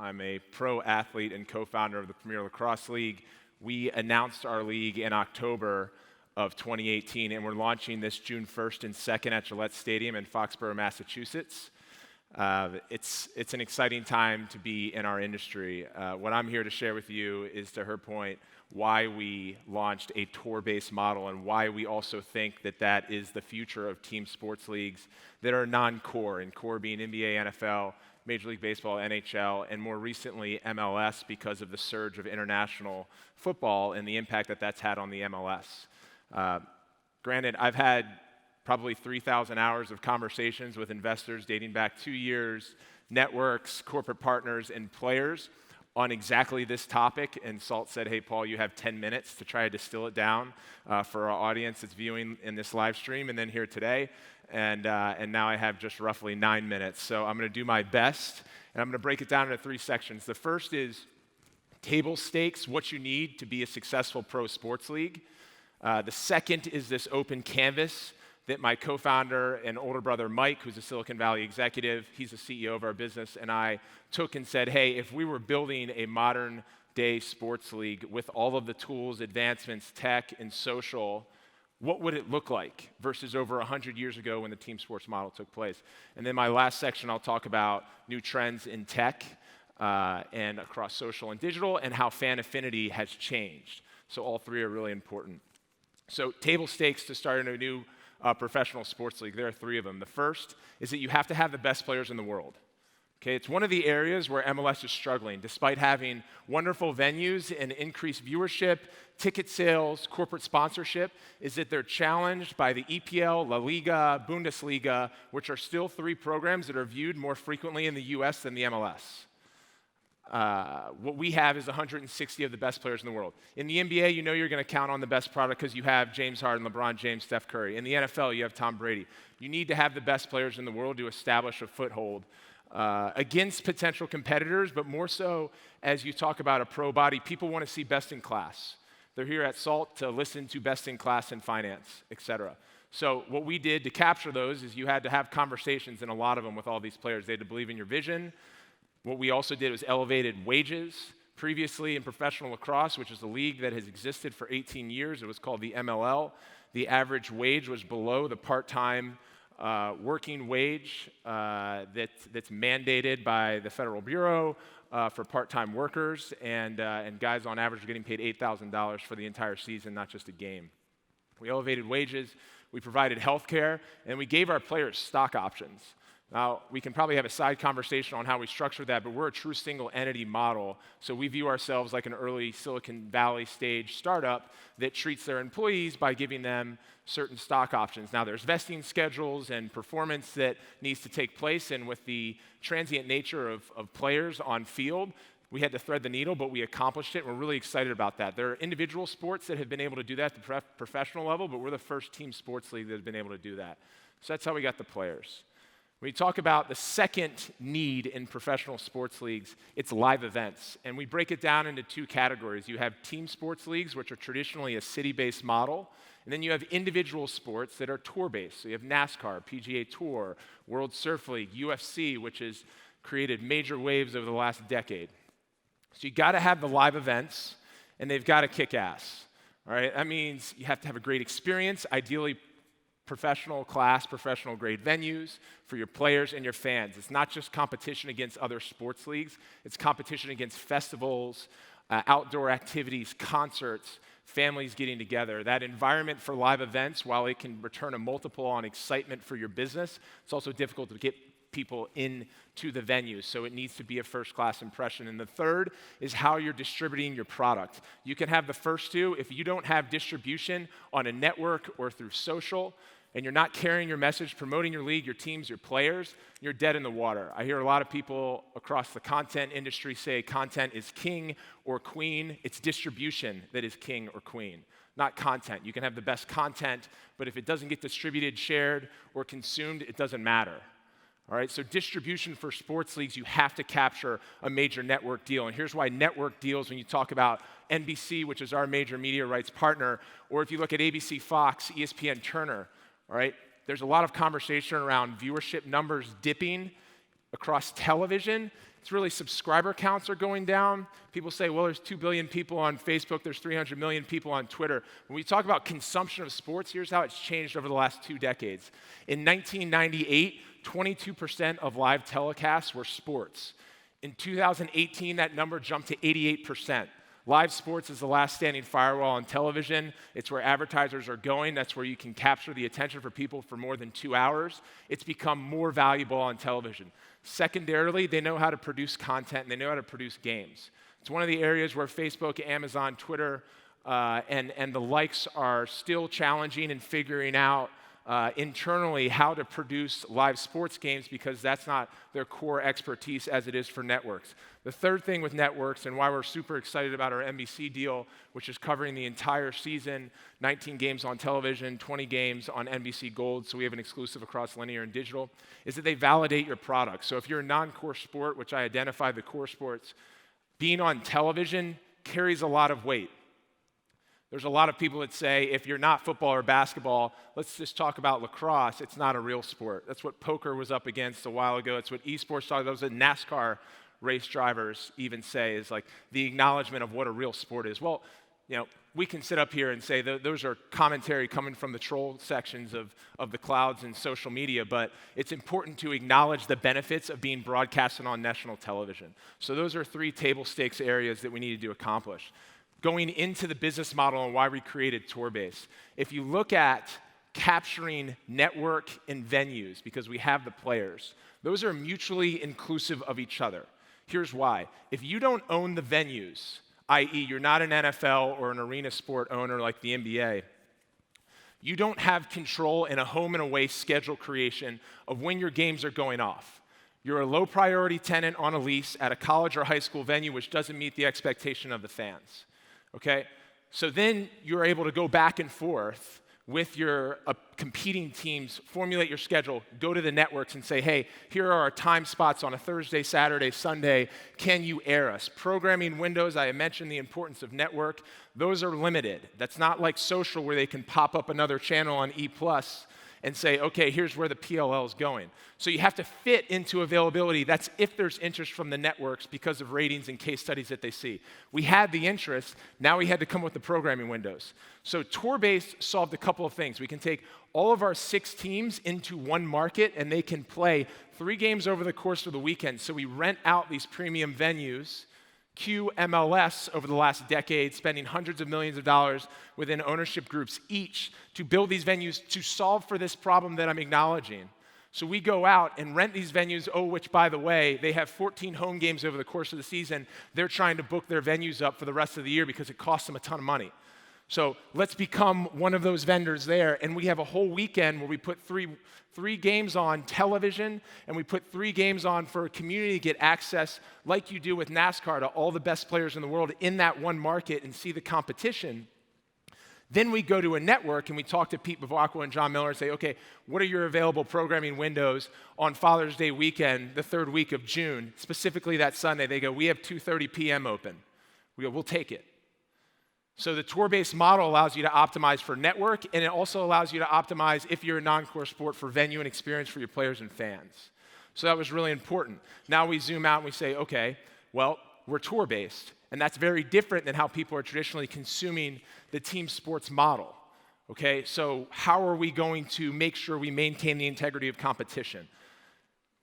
I'm a pro athlete and co-founder of the Premier Lacrosse League. We announced our league in October of 2018, and we're launching this June 1st and 2nd at Gillette Stadium in Foxborough, Massachusetts. It's an exciting time to be in our industry. What I'm here to share with you is, to her point, why we launched a tour-based model and why we also think that that is the future of team sports leagues that are non-core, and core being NBA, NFL, Major League Baseball, NHL, and more recently MLS, because of the surge of international football and the impact that that's had on the MLS. Granted, I've had probably 3,000 hours of conversations with investors dating back 2 years, networks, corporate partners, and players on exactly this topic, and Salt said, hey, Paul, you have 10 minutes to try to distill it down for our audience that's viewing in this live stream and then here today, and now I have just roughly 9 minutes. So I'm going to do my best, and I'm going to break it down into 3 sections. The first is table stakes, what you need to be a successful pro sports league. The second is this open canvas that my co-founder and older brother Mike, who's a Silicon Valley executive, he's the CEO of our business, and I took and said, hey, if we were building a modern day sports league with all of the tools, advancements, tech, and social, what would it look like versus over 100 years ago when the team sports model took place? And then my last section, I'll talk about new trends in tech and across social and digital, and how fan affinity has changed. So all 3 are really important. So table stakes to start a new professional sports league. There are 3 of them. The first is that you have to have the best players in the world. Okay, it's one of the areas where MLS is struggling, despite having wonderful venues and increased viewership, ticket sales, corporate sponsorship, is that they're challenged by the EPL, La Liga, Bundesliga, which are still 3 programs that are viewed more frequently in the US than the MLS. What we have is 160 of the best players in the world. In the NBA, you know you're going to count on the best product because you have James Harden, LeBron James, Steph Curry. In the NFL, you have Tom Brady. You need to have the best players in the world to establish a foothold against potential competitors, but more so as you talk about a pro body, people want to see best in class. They're here at SALT to listen to best in class in finance, et cetera. So what we did to capture those is you had to have conversations, and a lot of them, with all these players. They had to believe in your vision. What we also did was elevated wages. Previously in professional lacrosse, which is a league that has existed for 18 years, it was called the MLL. The average wage was below the part-time working wage that's mandated by the Federal Bureau for part-time workers, and guys on average are getting paid $8,000 for the entire season, not just a game. We elevated wages, we provided health care, and we gave our players stock options. Now, we can probably have a side conversation on how we structure that, but we're a true single entity model, so we view ourselves like an early Silicon Valley stage startup that treats their employees by giving them certain stock options. Now, there's vesting schedules and performance that needs to take place, and with the transient nature of players on field, we had to thread the needle, but we accomplished it. We're really excited about that. There are individual sports that have been able to do that at the professional level, but we're the first team sports league that has been able to do that. So that's how we got the players. When we talk about the second need in professional sports leagues, it's live events. And we break it down into 2 categories. You have team sports leagues, which are traditionally a city-based model. And then you have individual sports that are tour-based. So you have NASCAR, PGA Tour, World Surf League, UFC, which has created major waves over the last decade. So you got to have the live events, and they've got to kick ass. All right? That means you have to have a great experience, ideally professional class, professional grade venues for your players and your fans. It's not just competition against other sports leagues, it's competition against festivals, outdoor activities, concerts, families getting together. That environment for live events, while it can return a multiple on excitement for your business, it's also difficult to get people into the venue, so it needs to be a first-class impression. And the third is how you're distributing your product. You can have the first 2. If you don't have distribution on a network or through social, and you're not carrying your message, promoting your league, your teams, your players, you're dead in the water. I hear a lot of people across the content industry say content is king or queen. It's distribution that is king or queen, not content. You can have the best content, but if it doesn't get distributed, shared, or consumed, it doesn't matter. All right, so distribution for sports leagues, you have to capture a major network deal. And here's why network deals, when you talk about NBC, which is our major media rights partner, or if you look at ABC, Fox, ESPN, Turner, all right, there's a lot of conversation around viewership numbers dipping across television, it's really subscriber counts are going down. People say, well, there's 2 billion people on Facebook, there's 300 million people on Twitter. When we talk about consumption of sports, here's how it's changed over the last 2 decades. In 1998, 22% of live telecasts were sports. In 2018, that number jumped to 88%. Live sports is the last standing firewall on television. It's where advertisers are going. That's where you can capture the attention for people for more than 2 hours. It's become more valuable on television. Secondarily, they know how to produce content and they know how to produce games. It's one of the areas where Facebook, Amazon, Twitter, and the likes are still challenging and figuring out internally how to produce live sports games because that's not their core expertise as it is for networks. The third thing with networks and why we're super excited about our NBC deal, which is covering the entire season, 19 games on television, 20 games on NBC Gold, so we have an exclusive across linear and digital, is that they validate your product. So if you're a non-core sport, which I identify the core sports, being on television carries a lot of weight. There's a lot of people that say, if you're not football or basketball, let's just talk about lacrosse. It's not a real sport. That's what poker was up against a while ago. It's what esports talk. Those are NASCAR race drivers even say is like the acknowledgement of what a real sport is. Well, you know, we can sit up here and say those are commentary coming from the troll sections of the clouds and social media, but it's important to acknowledge the benefits of being broadcasted on national television. So those are 3 table stakes areas that we needed to accomplish. Going into the business model and why we created Tourbase. If you look at capturing network and venues, because we have the players, those are mutually inclusive of each other. Here's why. If you don't own the venues, i.e. you're not an NFL or an arena sport owner like the NBA, you don't have control in a home and away schedule creation of when your games are going off. You're a low priority tenant on a lease at a college or high school venue which doesn't meet the expectation of the fans. Okay, so then you're able to go back and forth with your competing teams, formulate your schedule, go to the networks and say, hey, here are our time spots on a Thursday, Saturday, Sunday. Can you air us? Programming windows, I mentioned the importance of network. Those are limited. That's not like social where they can pop up another channel on E+ and say, okay, here's where the PLL is going. So you have to fit into availability. That's if there's interest from the networks because of ratings and case studies that they see. We had the interest, now we had to come with the programming windows. So Tourbase solved a couple of things. We can take all of our 6 teams into one market and they can play 3 games over the course of the weekend. So we rent out these premium venues, MLS over the last decade, spending hundreds of millions of dollars within ownership groups each to build these venues to solve for this problem that I'm acknowledging. So we go out and rent these venues, which, by the way, they have 14 home games over the course of the season. They're trying to book their venues up for the rest of the year because it costs them a ton of money. So let's become one of those vendors there, and we have a whole weekend where we put three games on television, and we put 3 games on for a community to get access, like you do with NASCAR, to all the best players in the world in that one market and see the competition. Then we go to a network and we talk to Pete Bavacqua and John Miller and say, okay, what are your available programming windows on Father's Day weekend, the 3rd week of June, specifically that Sunday? They go, we have 2:30 p.m. open. We go, we'll take it. So the tour-based model allows you to optimize for network, and it also allows you to optimize, if you're a non-core sport, for venue and experience for your players and fans. So that was really important. Now we zoom out and we say, okay, well, we're tour-based, and that's very different than how people are traditionally consuming the team sports model. Okay, so how are we going to make sure we maintain the integrity of competition?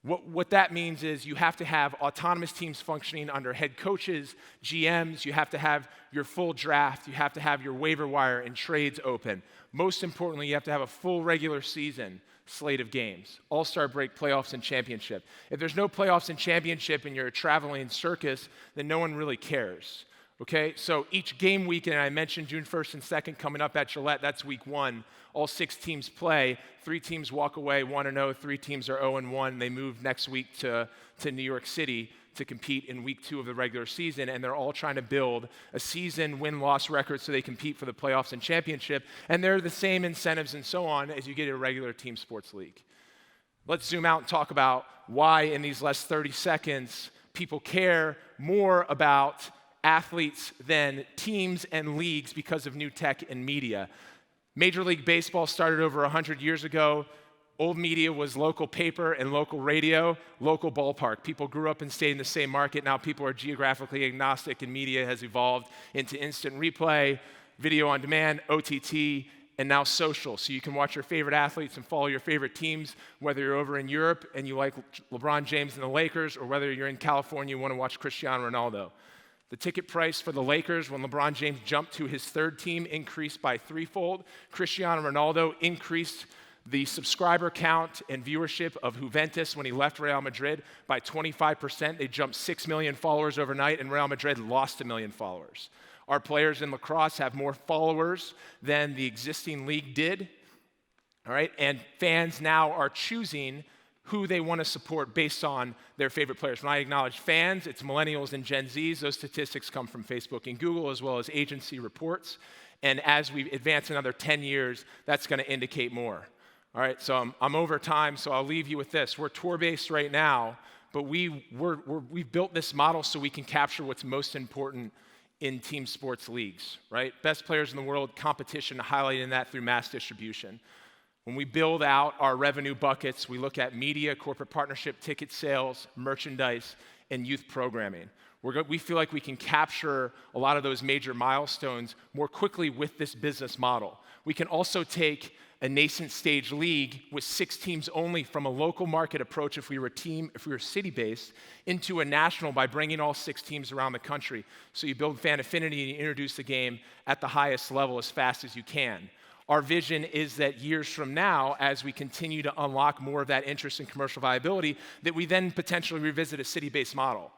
What that means is you have to have autonomous teams functioning under head coaches, GMs. You have to have your full draft. You have to have your waiver wire and trades open. Most importantly, you have to have a full regular season slate of games, all-star break, playoffs, and championship. If there's no playoffs and championship and you're a traveling circus, then no one really cares. Okay, so each game weekend, I mentioned June 1st and 2nd coming up at Gillette, that's week 1. All 6 teams play. 3 teams walk away 1-0, 3 teams are 0-1. They move next week to New York City to compete in week 2 of the regular season, and they're all trying to build a season win-loss record so they compete for the playoffs and championship, and they're the same incentives and so on as you get a regular team sports league. Let's zoom out and talk about why in these last 30 seconds people care more about athletes than teams and leagues because of new tech and media. Major League Baseball started over 100 years ago. Old media was local paper and local radio, local ballpark. People grew up and stayed in the same market. Now people are geographically agnostic, and media has evolved into instant replay, video on demand, OTT, and now social. So you can watch your favorite athletes and follow your favorite teams, whether you're over in Europe and you like LeBron James and the Lakers, or whether you're in California and you want to watch Cristiano Ronaldo. The ticket price for the Lakers when LeBron James jumped to his third team increased by threefold. Cristiano Ronaldo increased the subscriber count and viewership of Juventus when he left Real Madrid by 25%. They jumped 6 million followers overnight, and Real Madrid lost 1 million followers. Our players in lacrosse have more followers than the existing league did, all right? And fans now are choosing who they want to support based on their favorite players. When I acknowledge fans, it's millennials and Gen Zs. Those statistics come from Facebook and Google, as well as agency reports. And as we advance another 10 years, that's going to indicate more. All right, so I'm over time, so I'll leave you with this. We're tour-based right now, but we've built this model so we can capture what's most important in team sports leagues, right? Best players in the world, competition, highlighting that through mass distribution. When we build out our revenue buckets, we look at media, corporate partnership, ticket sales, merchandise, and youth programming. We feel like we can capture a lot of those major milestones more quickly with this business model. We can also take a nascent stage league with 6 teams only from a local market approach if we were city-based, into a national by bringing all 6 teams around the country. So you build fan affinity and you introduce the game at the highest level as fast as you can. Our vision is that years from now, as we continue to unlock more of that interest in commercial viability, that we then potentially revisit a city-based model.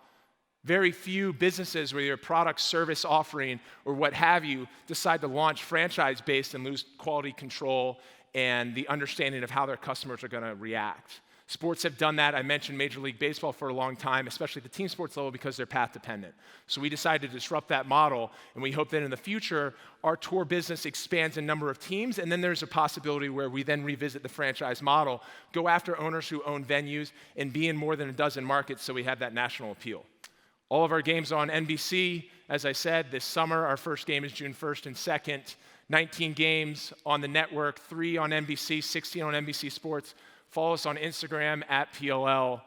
Very few businesses, whether you're a product, service offering, or what have you, decide to launch franchise-based and lose quality control and the understanding of how their customers are going to react. Sports have done that. I mentioned Major League Baseball for a long time, especially at the team sports level, because they're path dependent. So we decided to disrupt that model, and we hope that in the future, our tour business expands in number of teams, and then there's a possibility where we then revisit the franchise model, go after owners who own venues, and be in more than a dozen markets so we have that national appeal. All of our games are on NBC. As I said, this summer, our first game is June 1st and 2nd. 19 games on the network, 3 on NBC, 16 on NBC Sports. Follow us on Instagram @PLL.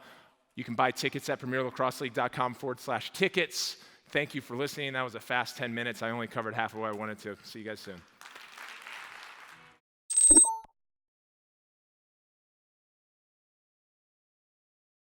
You can buy tickets at premierlacrosseleague.com/tickets. Thank you for listening. That was a fast 10 minutes. I only covered half of what I wanted to. See you guys soon.